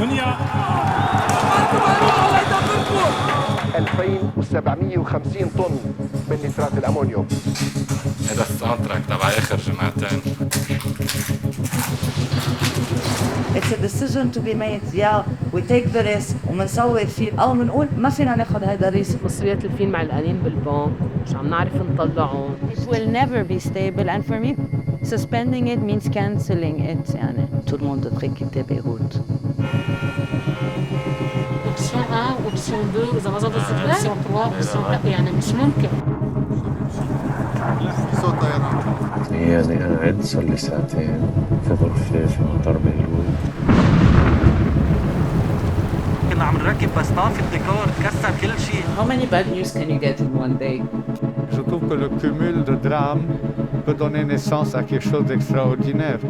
دنيا 2750 طن من نترات الأمونيوم. هذا الساوند تبع آخر جمعتين. It's a decision to be made. Yeah, we take the risk ومنسوي فيه أو منقول ما فينا ناخد هذا الريسك. مصريات الفيلم معلقانين بالبنك مش عم نعرف نطلعهم. It will never be stable and for me suspending it means cancelling it يعني. Tout le monde devrait quitter Beyrouth. اوبسيون 1 اوبسيون 2 واذا ما زادت اوبسيون 3 اوبسيون 4 يعني مش ممكن. يعني قاعد صار لي ساعتين في غرفة في مطار بيروت. كنا عم نركب بس طافي الديكور تكسر كل شيء. How many bad news can you get in one day? Je trouve que le cumul de drames peut donner naissance à quelque chose d'extraordinaire.